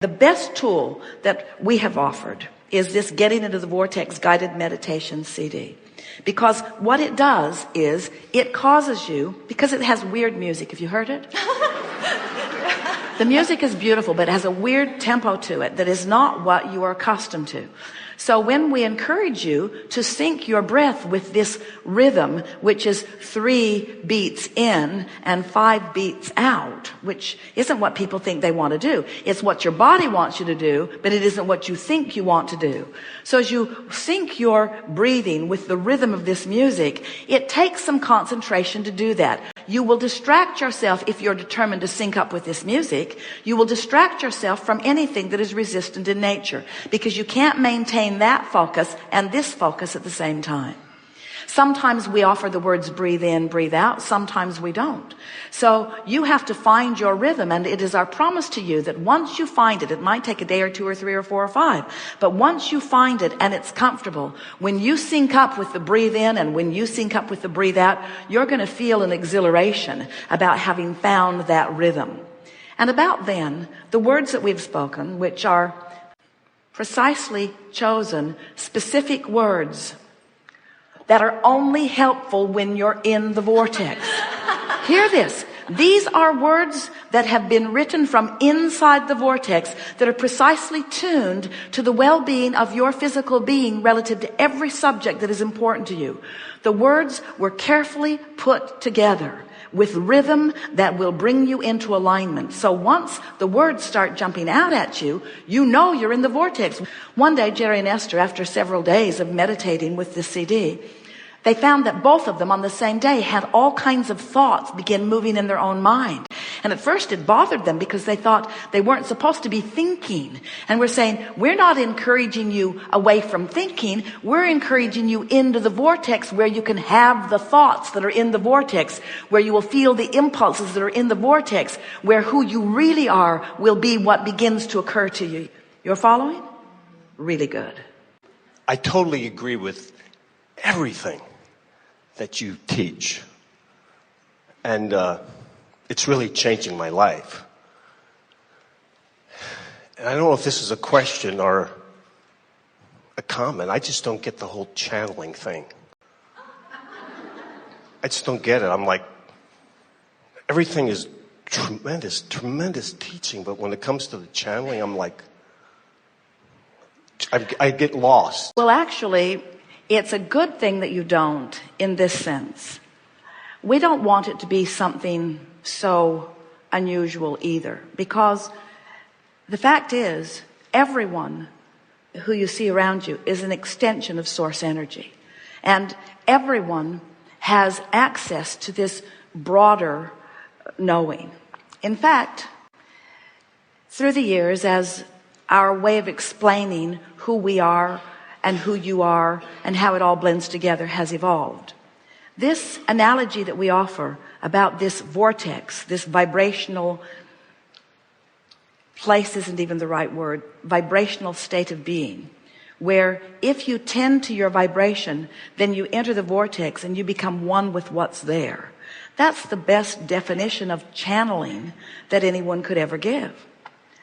The best tool that we have offered is this Getting into the Vortex guided meditation CD. Because what it does is it causes you, because it has weird music. Have you heard it? The music is beautiful, but it has a weird tempo to it that is not what you are accustomed to. So when we encourage you to sync your breath with this rhythm, which is 3 beats in and 5 beats out, which isn't what people think they want to do. It's what your body wants you to do, but it isn't what you think you want to do. So as you sync your breathing with the rhythm of this music, it takes some concentration to do that. You will distract yourself if you're determined to sync up with this music. You will distract yourself from anything that is resistant in nature, because you can't maintain that focus and this focus at the same time. Sometimes we offer the words breathe in, breathe out. Sometimes we don't. So you have to find your rhythm, and it is our promise to you that once you find it, it might take a day or 2 or 3 or 4 or 5, but once you find it and it's comfortable, when you sync up with the breathe in and when you sync up with the breathe out, you're going to feel an exhilaration about having found that rhythm. And about then, the words that we've spoken, which are precisely chosen, specific words that are only helpful when you're in the vortex. Hear this. These are words that have been written from inside the vortex that are precisely tuned to the well-being of your physical being relative to every subject that is important to you. The words were carefully put together with rhythm that will bring you into alignment. So once the words start jumping out at you, you know you're in the vortex. One day, Jerry and Esther, after several days of meditating with the CD, they found that both of them on the same day had all kinds of thoughts begin moving in their own mind. And at first it bothered them because they thought they weren't supposed to be thinking. And we're saying, we're not encouraging you away from thinking. We're encouraging you into the vortex where you can have the thoughts that are in the vortex, where you will feel the impulses that are in the vortex, where who you really are will be what begins to occur to you. You're following? Really good. I totally agree with everything that you teach. And it's really changing my life. And I don't know if this is a question or a comment. I just don't get the whole channeling thing. I just don't get it. I'm like, everything is tremendous teaching. But when it comes to the channeling, I'm like, I get lost. Well, actually, it's a good thing that you don't, in this sense. We don't want it to be something so unusual either, because the fact is, everyone who you see around you is an extension of source energy. And everyone has access to this broader knowing. In fact, through the years, as our way of explaining who we are and who you are and how it all blends together has evolved, this analogy that we offer about this vortex, this vibrational place isn't even the right word, vibrational state of being, where if you tend to your vibration, then you enter the vortex and you become one with what's there. That's the best definition of channeling that anyone could ever give.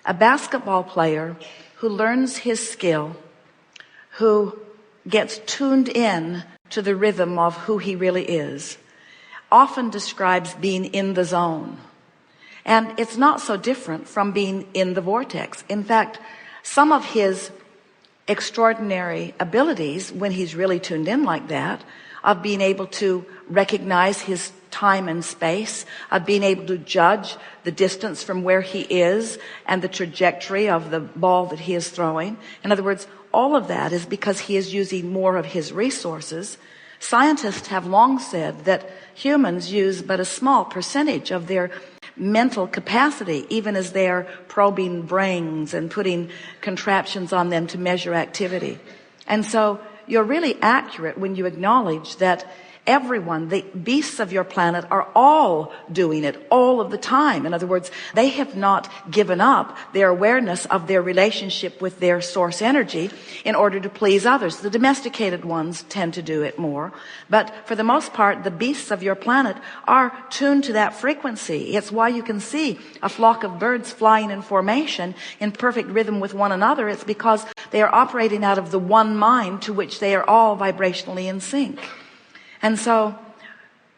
A basketball player who learns his skill, who gets tuned in to the rhythm of who he really is, often describes being in the zone. And it's not so different from being in the vortex. In fact, some of his extraordinary abilities, when he's really tuned in like that, of being able to recognize his time and space, of being able to judge the distance from where he is and the trajectory of the ball that he is throwing. In other words, all of that is because he is using more of his resources. Scientists have long said that humans use but a small percentage of their mental capacity, even as they're probing brains and putting contraptions on them to measure activity. And so you're really accurate when you acknowledge that everyone, the beasts of your planet are all doing it all of the time. In other words, they have not given up their awareness of their relationship with their source energy in order to please others. The domesticated ones tend to do it more, but for the most part, the beasts of your planet are tuned to that frequency. It's why you can see a flock of birds flying in formation in perfect rhythm with one another. It's because they are operating out of the one mind to which they are all vibrationally in sync. And so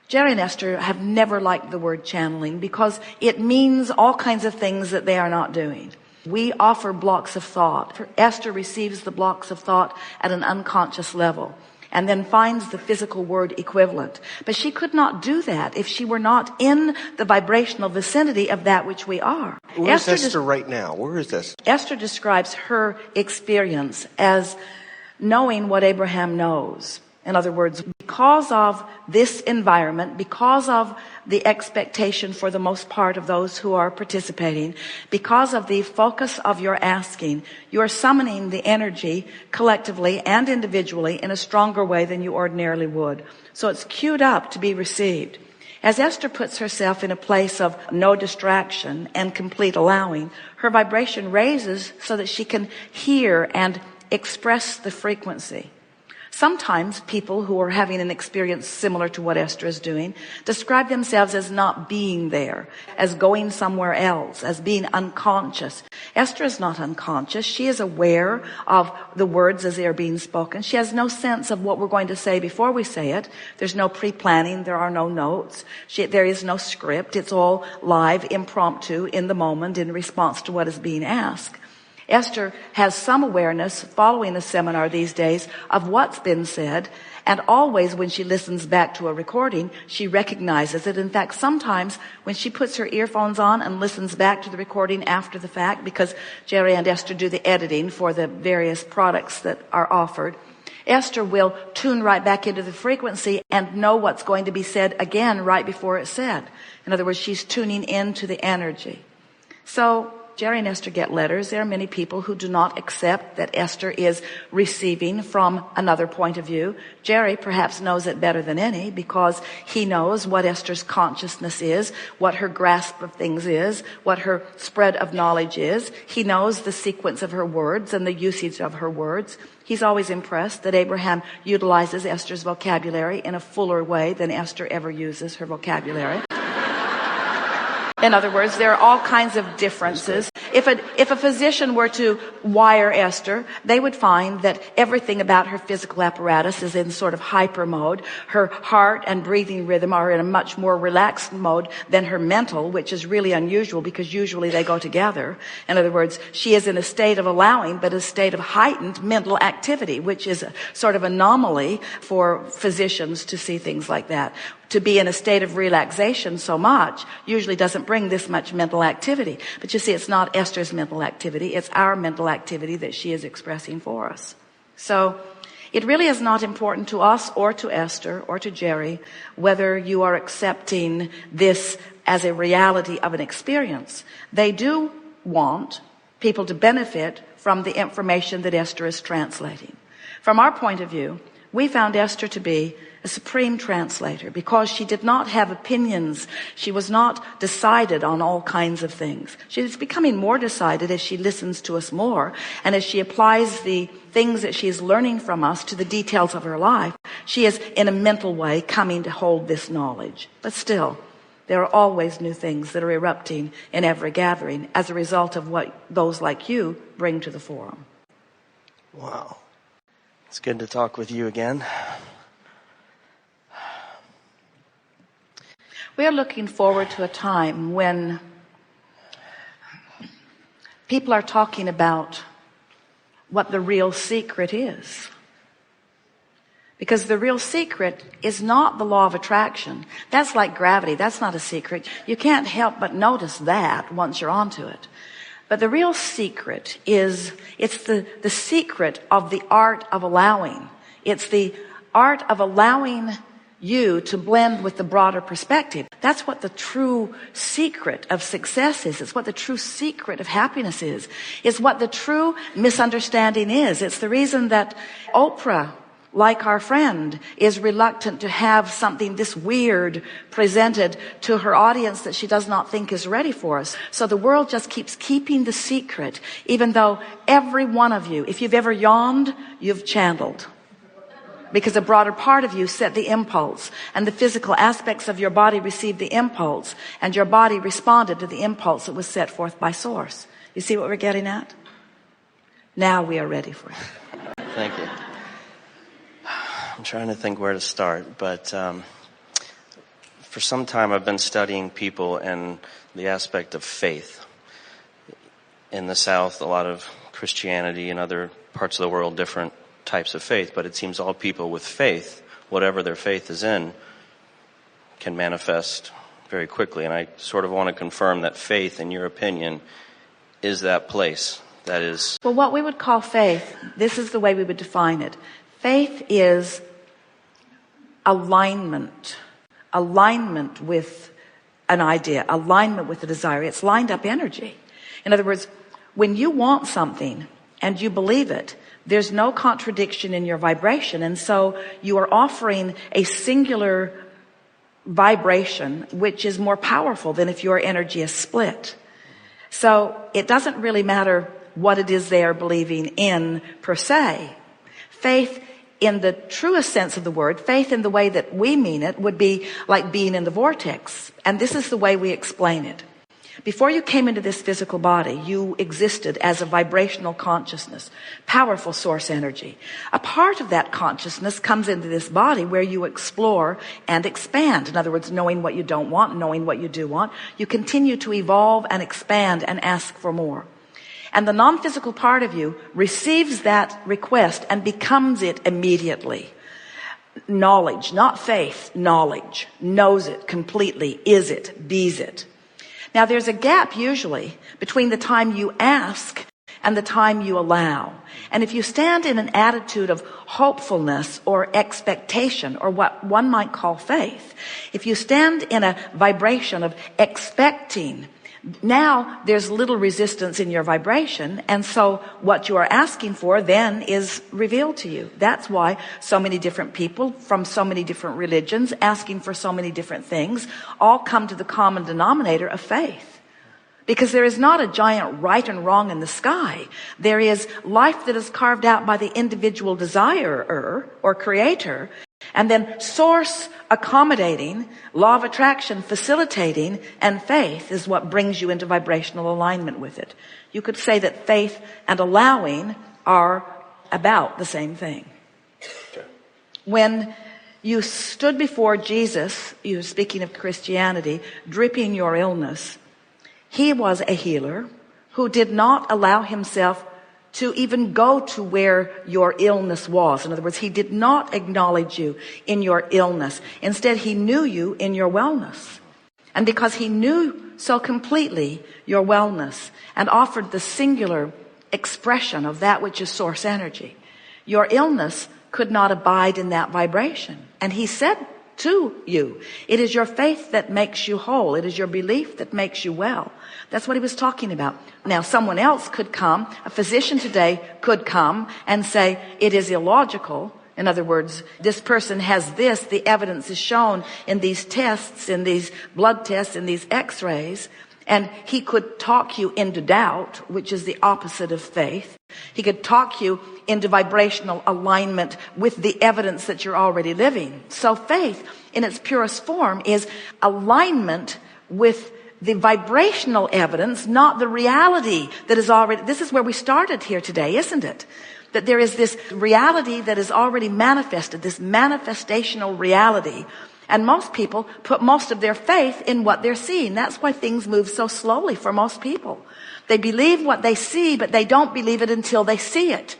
Jerry and Esther have never liked the word channeling because it means all kinds of things that they are not doing. We offer blocks of thought. Esther receives the blocks of thought at an unconscious level and then finds the physical word equivalent. But she could not do that if she were not in the vibrational vicinity of that which we are. Where is Esther right now? Where is this? Esther describes her experience as knowing what Abraham knows. In other words, because of this environment, because of the expectation for the most part of those who are participating, because of the focus of your asking, you are summoning the energy collectively and individually in a stronger way than you ordinarily would. So it's queued up to be received. As Esther puts herself in a place of no distraction and complete allowing, her vibration raises so that she can hear and express the frequency. Sometimes people who are having an experience similar to what Esther is doing describe themselves as not being there, as going somewhere else, as being unconscious. Esther is not unconscious. She is aware of the words as they are being spoken. She has no sense of what we're going to say before we say it. There's no pre-planning. There are no notes. There is no script. It's all live, impromptu, in the moment, in response to what is being asked. Esther has some awareness following the seminar these days of what's been said, and always when she listens back to a recording, she recognizes it. In fact, sometimes when she puts her earphones on and listens back to the recording after the fact, because Jerry and Esther do the editing for the various products that are offered, Esther will tune right back into the frequency and know what's going to be said again right before it's said. In other words, she's tuning into the energy. So Jerry and Esther get letters. There are many people who do not accept that Esther is receiving from another point of view. Jerry perhaps knows it better than any because he knows what Esther's consciousness is, what her grasp of things is, what her spread of knowledge is. He knows the sequence of her words and the usage of her words. He's always impressed that Abraham utilizes Esther's vocabulary in a fuller way than Esther ever uses her vocabulary. In other words, there are all kinds of differences. If a physician were to wire Esther, they would find that everything about her physical apparatus is in sort of hyper mode. Her heart and breathing rhythm are in a much more relaxed mode than her mental, which is really unusual because usually they go together. In other words, she is in a state of allowing, but a state of heightened mental activity, which is a sort of anomaly for physicians to see things like that. To be in a state of relaxation so much usually doesn't bring this much mental activity. But you see, it's not Esther's mental activity. It's our mental activity that she is expressing for us. So it really is not important to us or to Esther or to Jerry whether you are accepting this as a reality of an experience. They do want people to benefit from the information that Esther is translating. From our point of view, we found Esther to be a supreme translator because she did not have opinions. She was not decided on all kinds of things. She is becoming more decided as she listens to us more and as she applies the things that she is learning from us to the details of her life. She is in a mental way coming to hold this knowledge. But still, there are always new things that are erupting in every gathering as a result of what those like you bring to the forum. Wow. It's good to talk with you again. We are looking forward to a time when people are talking about what the real secret is. Because the real secret is not the law of attraction. That's like gravity. That's not a secret. You can't help but notice that once you're onto it. But the real secret is, it's the secret of the art of allowing. It's the art of allowing you to blend with the broader perspective. That's what the true secret of success is. It's what the true secret of happiness is. It's what the true misunderstanding is. It's the reason that Oprah like our friend, is reluctant to have something this weird presented to her audience that she does not think is ready for us. So the world just keeps keeping the secret, even though every one of you, if you've ever yawned, you've channeled. Because a broader part of you set the impulse, and the physical aspects of your body received the impulse, and your body responded to the impulse that was set forth by source. You see what we're getting at? Now we are ready for it. Thank you. I'm trying to think where to start, but for some time I've been studying people and the aspect of faith. In the South, a lot of Christianity, in other parts of the world, different types of faith, but it seems all people with faith, whatever their faith is in, can manifest very quickly. And I sort of want to confirm that faith, in your opinion, is that place that is... Well, what we would call faith, this is the way we would define it. Faith is alignment with an idea, alignment with a desire. It's lined up energy. In other words, when you want something and you believe it, there's no contradiction in your vibration, and so you are offering a singular vibration which is more powerful than if your energy is split. So it doesn't really matter what it is they are believing in per se. Faith in the truest sense of the word, faith in the way that we mean it, would be like being in the vortex. And this is the way we explain it. Before you came into this physical body, you existed as a vibrational consciousness, powerful source energy. A part of that consciousness comes into this body where you explore and expand. In other words, knowing what you don't want, knowing what you do want. You continue to evolve and expand and ask for more. And the non-physical part of you receives that request and becomes it immediately. Knowledge, not faith, knowledge. Knows it completely, is it, bees it. Now there's a gap usually between the time you ask and the time you allow. And if you stand in an attitude of hopefulness or expectation, or what one might call faith, if you stand in a vibration of expecting, now there's little resistance in your vibration, and so what you are asking for then is revealed to you. That's why so many different people from so many different religions asking for so many different things all come to the common denominator of faith. Because there is not a giant right and wrong in the sky. There is life that is carved out by the individual desirer or creator, and then source accommodating, law of attraction facilitating, and faith is what brings you into vibrational alignment with it. You could say that faith and allowing are about the same thing. When you stood before Jesus, you speaking of Christianity, dripping your illness, he was a healer who did not allow himself to even go to where your illness was. In other words, he did not acknowledge you in your illness. Instead, he knew you in your wellness. And because he knew so completely your wellness and offered the singular expression of that which is source energy, your illness could not abide in that vibration. And he said to you, it is your faith that makes you whole. It is your belief that makes you well. That's what he was talking about. Now, someone else could come, a physician today could come and say, it is illogical. In other words, this person has this, the evidence is shown in these tests, in these blood tests, in these x-rays. And he could talk you into doubt, which is the opposite of faith. He could talk you into vibrational alignment with the evidence that you're already living. So faith, in its purest form, is alignment with the vibrational evidence, not the reality that is already... This is where we started here today, isn't it? That there is this reality that is already manifested, this manifestational reality. And most people put most of their faith in what they're seeing. That's why things move so slowly for most people. They believe what they see, but they don't believe it until they see it.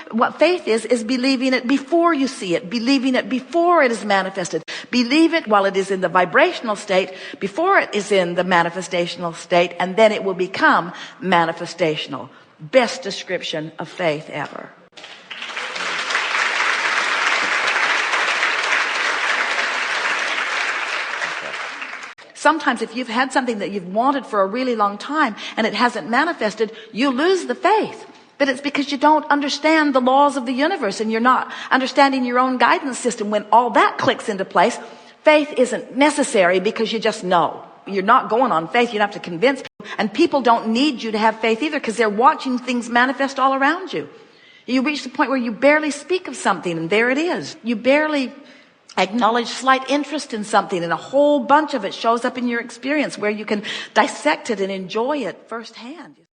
What faith is believing it before you see it, believing it before it is manifested. Believe it while it is in the vibrational state, before it is in the manifestational state, and then it will become manifestational. Best description of faith ever. Sometimes if you've had something that you've wanted for a really long time and it hasn't manifested, you lose the faith. But it's because you don't understand the laws of the universe and you're not understanding your own guidance system. When all that clicks into place, faith isn't necessary because you just know. You're not going on faith. You don't have to convince people. And people don't need you to have faith either because they're watching things manifest all around you. You reach the point where you barely speak of something and there it is. You barely acknowledge slight interest in something and a whole bunch of it shows up in your experience where you can dissect it and enjoy it firsthand.